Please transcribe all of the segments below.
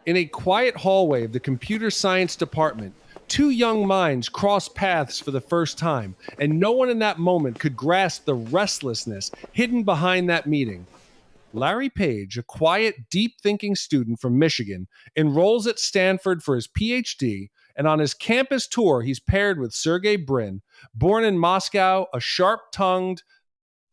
In a quiet hallway of the computer science department, two young minds cross paths for the first time, and no one in that moment could grasp the restlessness hidden behind that meeting. Larry Page, a quiet, deep thinking student from Michigan, enrolls at Stanford for his PhD, and on his campus tour, he's paired with Sergey Brin, born in Moscow, a sharp tongued,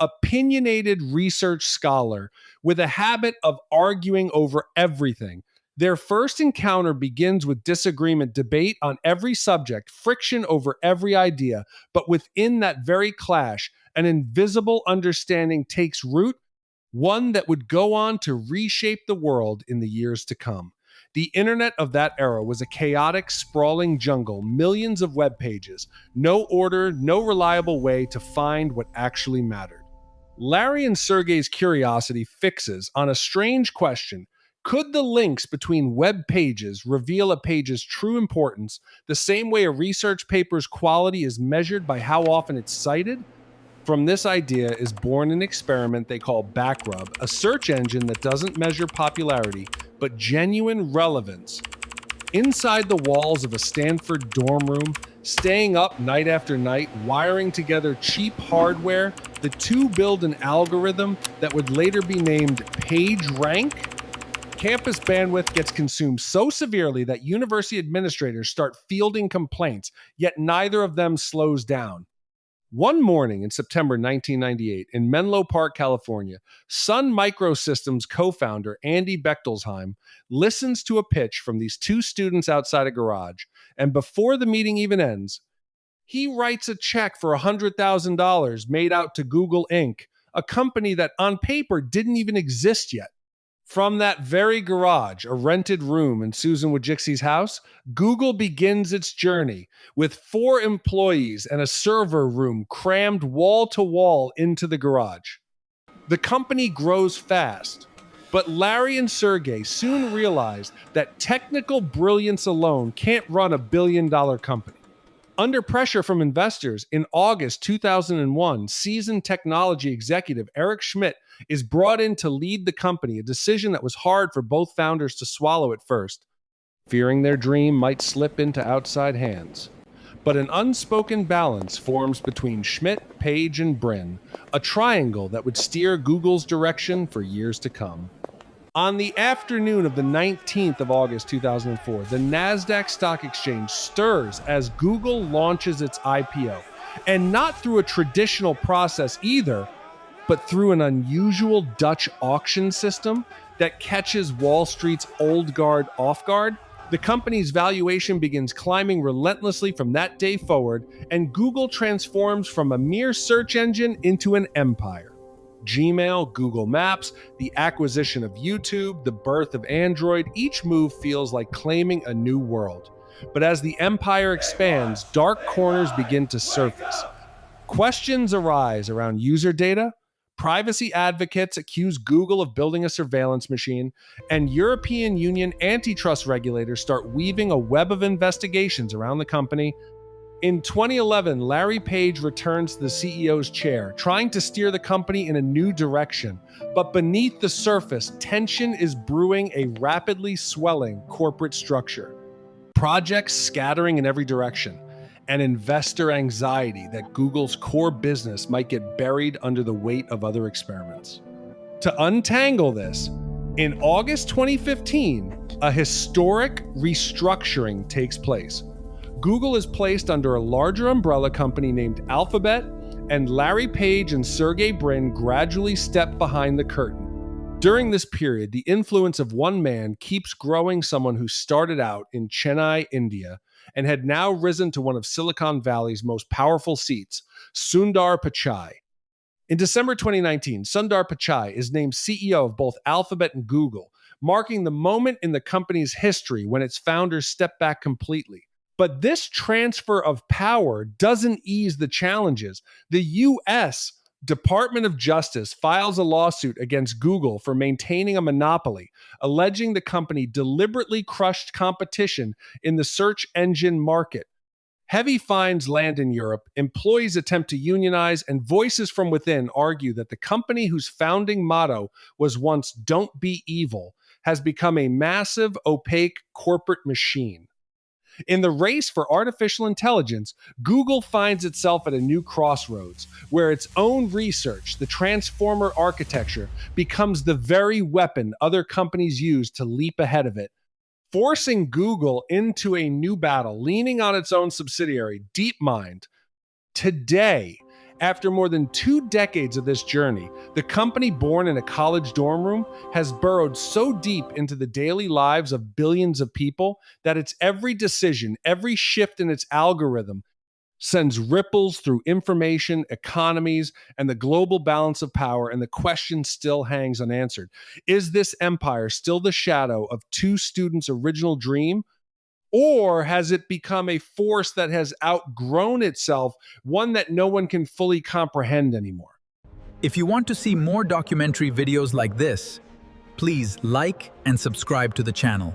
opinionated research scholar with a habit of arguing over everything. Their first encounter begins with disagreement, debate on every subject, friction over every idea. But within that very clash, an invisible understanding takes root, one that would go on to reshape the world in the years to come. The internet of that era was a chaotic, sprawling jungle, millions of web pages, no order, no reliable way to find what actually mattered. Larry and Sergey's curiosity fixes on a strange question. Could the links between web pages reveal a page's true importance the same way a research paper's quality is measured by how often it's cited? From this idea is born an experiment they call Backrub, a search engine that doesn't measure popularity, but genuine relevance. Inside the walls of a Stanford dorm room, staying up night after night, wiring together cheap hardware, the two build an algorithm that would later be named PageRank. Campus bandwidth gets consumed so severely that university administrators start fielding complaints, yet neither of them slows down. One morning in September 1998 in Menlo Park, California, Sun Microsystems co-founder Andy Bechtolsheim listens to a pitch from these two students outside a garage, and before the meeting even ends, he writes a check for $100,000 made out to Google Inc., a company that on paper didn't even exist yet. From that very garage, a rented room in Susan Wojcicki's house, Google begins its journey with 4 employees and a server room crammed wall to wall into the garage. The company grows fast, but Larry and Sergey soon realize that technical brilliance alone can't run a billion-dollar company. Under pressure from investors, in August 2001, seasoned technology executive Eric Schmidt is brought in to lead the company, a decision that was hard for both founders to swallow at first, fearing their dream might slip into outside hands. But an unspoken balance forms between Schmidt, Page, and Brin, a triangle that would steer Google's direction for years to come. On the afternoon of the 19th of August 2004, the NASDAQ Stock Exchange stirs as Google launches its IPO. And not through a traditional process either, but through an unusual Dutch auction system that catches Wall Street's old guard off guard. The company's valuation begins climbing relentlessly from that day forward, and Google transforms from a mere search engine into an empire. Gmail, Google Maps, the acquisition of YouTube, the birth of Android, each move feels like claiming a new world. But as the empire expands, dark corners begin to surface. Questions arise around user data, privacy advocates accuse Google of building a surveillance machine, and European Union antitrust regulators start weaving a web of investigations around the company. In 2011, Larry Page returns to the CEO's chair, trying to steer the company in a new direction. But beneath the surface, tension is brewing a rapidly swelling corporate structure. Projects scattering in every direction, and investor anxiety that Google's core business might get buried under the weight of other experiments. To untangle this, in August 2015, a historic restructuring takes place. Google is placed under a larger umbrella company named Alphabet, and Larry Page and Sergey Brin gradually step behind the curtain. During this period, the influence of one man keeps growing, someone who started out in Chennai, India, and had now risen to one of Silicon Valley's most powerful seats, Sundar Pichai. In December 2019, Sundar Pichai is named CEO of both Alphabet and Google, marking the moment in the company's history when its founders stepped back completely. But this transfer of power doesn't ease the challenges. The U.S. Department of Justice files a lawsuit against Google for maintaining a monopoly, alleging the company deliberately crushed competition in the search engine market. Heavy fines land in Europe, employees attempt to unionize, and voices from within argue that the company whose founding motto was once "Don't be evil" has become a massive, opaque corporate machine. In the race for artificial intelligence, Google finds itself at a new crossroads where its own research, the transformer architecture, becomes the very weapon other companies use to leap ahead of it, forcing Google into a new battle, leaning on its own subsidiary, DeepMind. Today, after more than 2 decades of this journey, the company born in a college dorm room has burrowed so deep into the daily lives of billions of people that its every decision, every shift in its algorithm sends ripples through information, economies, and the global balance of power, and the question still hangs unanswered. Is this empire still the shadow of 2 students' original dream? Or has it become a force that has outgrown itself, one that no one can fully comprehend anymore? If you want to see more documentary videos like this, please like and subscribe to the channel.